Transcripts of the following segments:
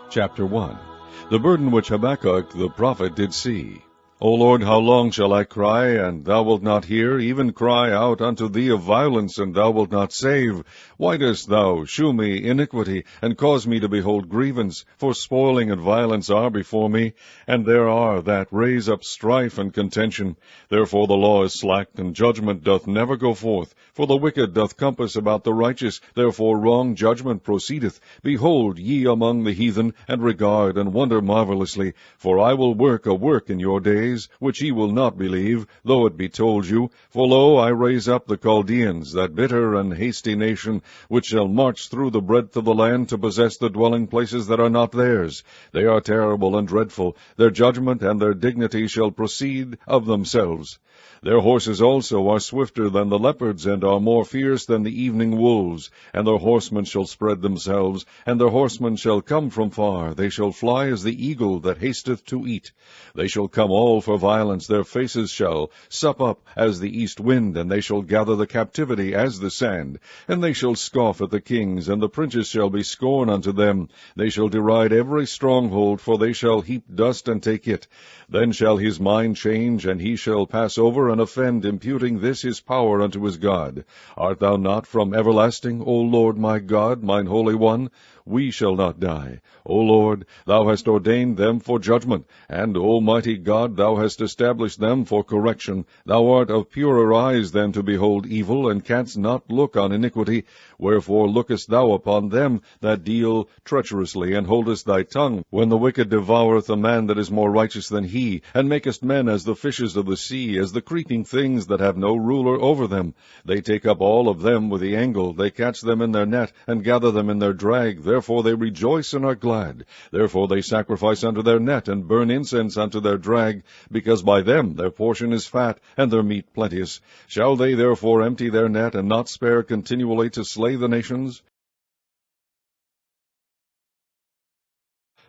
Chapter 1. The burden which Habakkuk the prophet did see. O Lord, how long shall I cry, and thou wilt not hear, even cry out unto thee of violence, and thou wilt not save? Why dost thou shew me iniquity, and cause me to behold grievance? For spoiling and violence are before me, and there are that raise up strife and contention. Therefore the law is slacked, and judgment doth never go forth. For the wicked doth compass about the righteous, therefore wrong judgment proceedeth. Behold ye among the heathen, and regard and wonder marvelously. For I will work a work in your days, which ye will not believe, though it be told you. For lo, I raise up the Chaldeans, that bitter and hasty nation, which shall march through the breadth of the land to possess the dwelling places that are not theirs. They are terrible and dreadful. Their judgment and their dignity shall proceed of themselves. Their horses also are swifter than the leopards, and are more fierce than the evening wolves. And their horsemen shall spread themselves, and their horsemen shall come from far. They shall fly as the eagle that hasteth to eat. They shall come all for violence. Their faces shall sup up as the east wind, and they shall gather the captivity as the sand. And they shall scoff at the kings, and the princes shall be scorn unto them. They shall deride every stronghold, for they shall heap dust and take it. Then shall his mind change, and he shall pass over and offend, imputing this his power unto his God. Art thou not from everlasting, O Lord my God, mine Holy One? We shall not die. O Lord, thou hast ordained them for judgment, and, O mighty God, thou hast established them for correction. Thou art of purer eyes than to behold evil, and canst not look on iniquity. Wherefore lookest thou upon them that deal treacherously, and holdest thy tongue, when the wicked devoureth a man that is more righteous than he, and makest men as the fishes of the sea, as the creeping things that have no ruler over them. They take up all of them with the angle. They catch them in their net, and gather them in their drag. Therefore they rejoice and are glad. Therefore they sacrifice unto their net, and burn incense unto their drag, because by them their portion is fat, and their meat plenteous. Shall they therefore empty their net, and not spare continually to slay the nations?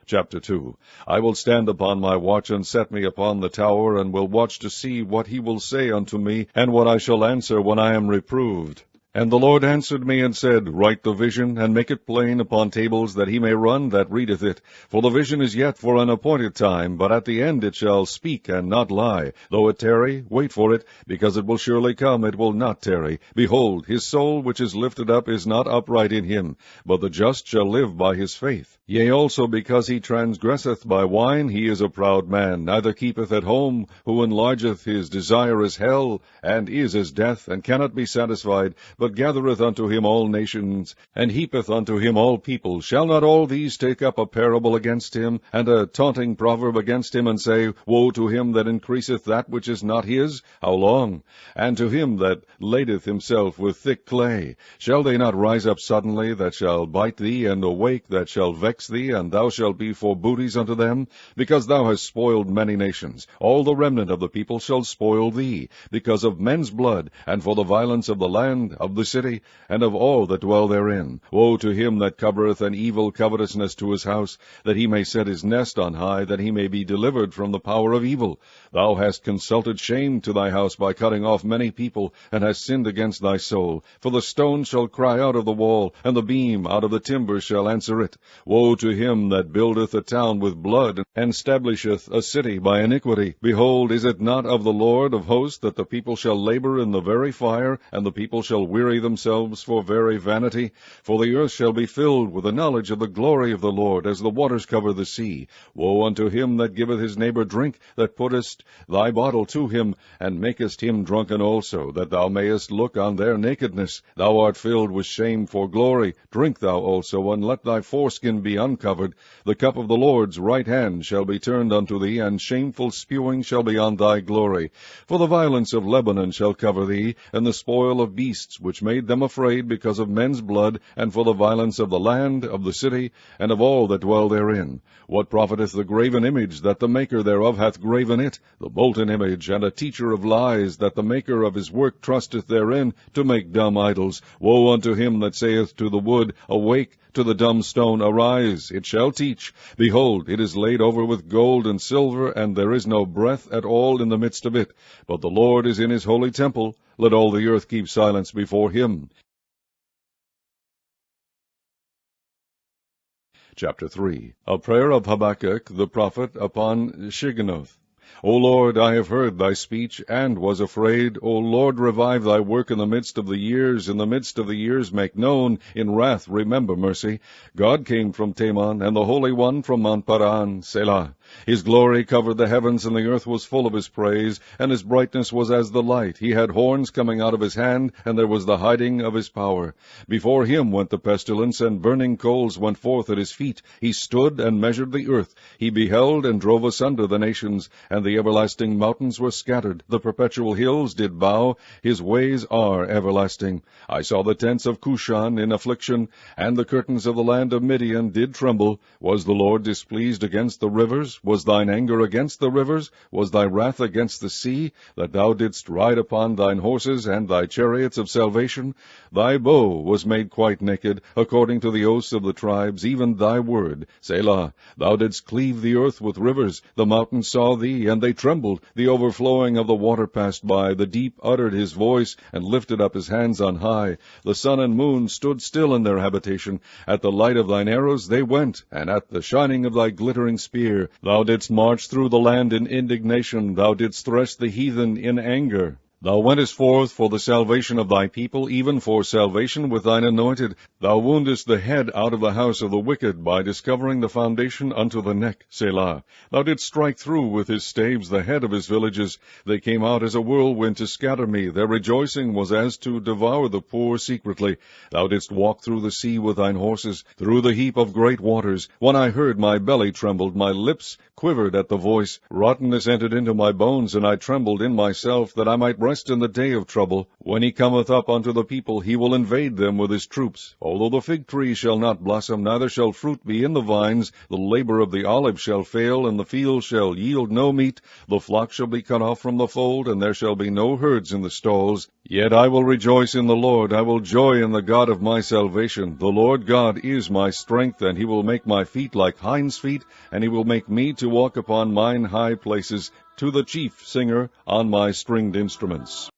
Chapter 2. I will stand upon my watch, and set me upon the tower, and will watch to see what he will say unto me, and what I shall answer when I am reproved. And the Lord answered me and said, Write the vision, and make it plain upon tables, that he may run that readeth it. For the vision is yet for an appointed time, but at the end it shall speak and not lie. Though it tarry, wait for it, because it will surely come, it will not tarry. Behold, his soul which is lifted up is not upright in him, but the just shall live by his faith. Yea, also because he transgresseth by wine, he is a proud man, neither keepeth at home, who enlargeth his desire as hell, and is as death, and cannot be satisfied, but gathereth unto him all nations, and heapeth unto him all people. Shall not all these take up a parable against him, and a taunting proverb against him, and say, Woe to him that increaseth that which is not his? How long? And to him that ladeth himself with thick clay? Shall they not rise up suddenly, that shall bite thee, and awake, that shall vex thee, and thou shalt be for booties unto them? Because thou hast spoiled many nations, all the remnant of the people shall spoil thee, because of men's blood, and for the violence of the land, of the city, and of all that dwell therein. Woe to him that covereth an evil covetousness to his house, that he may set his nest on high, that he may be delivered from the power of evil. Thou hast consulted shame to thy house by cutting off many people, and hast sinned against thy soul. For the stone shall cry out of the wall, and the beam out of the timber shall answer it. Woe to him that buildeth a town with blood, and stablisheth a city by iniquity. Behold, is it not of the Lord of hosts that the people shall labor in the very fire, and the people shall weary themselves for very vanity? For the earth shall be filled with the knowledge of the glory of the Lord, as the waters cover the sea. Woe unto him that giveth his neighbor drink, that puttest thy bottle to him, and makest him drunken also, that thou mayest look on their nakedness. Thou art filled with shame for glory. Drink thou also, and let thy foreskin be uncovered. The cup of the Lord's right hand shall be turned unto thee, and shameful spewing shall be on thy glory. For the violence of Lebanon shall cover thee, and the spoil of beasts which made them afraid because of men's blood, and for the violence of the land, of the city, and of all that dwell therein. What profiteth the graven image, that the maker thereof hath graven it? The molten image, and a teacher of lies, that the maker of his work trusteth therein, to make dumb idols. Woe unto him that saith to the wood, Awake, to the dumb stone, Arise, it shall teach. Behold, it is laid over with gold and silver, and there is no breath at all in the midst of it. But the Lord is in his holy temple. Let all the earth keep silence before him. Chapter 3. A prayer of Habakkuk the prophet upon Shigionoth. O Lord, I have heard thy speech, and was afraid. O Lord, revive thy work in the midst of the years. In the midst of the years make known. In wrath remember mercy. God came from Teman, and the Holy One from Mount Paran. Selah. His glory covered the heavens, and the earth was full of his praise, and his brightness was as the light. He had horns coming out of his hand, and there was the hiding of his power. Before him went the pestilence, and burning coals went forth at his feet. He stood and measured the earth. He beheld and drove asunder the nations, and the everlasting mountains were scattered. The perpetual hills did bow. His ways are everlasting. I saw the tents of Cushan in affliction, and the curtains of the land of Midian did tremble. Was the Lord displeased against the rivers? Was thine anger against the rivers? Was thy wrath against the sea, that thou didst ride upon thine horses and thy chariots of salvation? Thy bow was made quite naked, according to the oaths of the tribes, even thy word. Selah. Thou didst cleave the earth with rivers. The mountains saw thee, and they trembled. The overflowing of the water passed by. The deep uttered his voice, and lifted up his hands on high. The sun and moon stood still in their habitation. At the light of thine arrows they went, and at the shining of thy glittering spear. Thou didst march through the land in indignation. Thou didst thresh the heathen in anger. Thou wentest forth for the salvation of thy people, even for salvation with thine anointed. Thou woundest the head out of the house of the wicked, by discovering the foundation unto the neck. Selah. Thou didst strike through with his staves the head of his villages. They came out as a whirlwind to scatter me. Their rejoicing was as to devour the poor secretly. Thou didst walk through the sea with thine horses, through the heap of great waters. When I heard, my belly trembled, my lips quivered at the voice. Rottenness entered into my bones, and I trembled in myself, that I might rest in the day of trouble. When he cometh up unto the people, he will invade them with his troops. Although the fig tree shall not blossom, neither shall fruit be in the vines, the labor of the olive shall fail, and the field shall yield no meat. The flock shall be cut off from the fold, and there shall be no herds in the stalls. Yet I will rejoice in the Lord. I will joy in the God of my salvation. The Lord God is my strength, and he will make my feet like hinds' feet, and he will make me to walk upon mine high places, to the chief singer on my stringed instruments.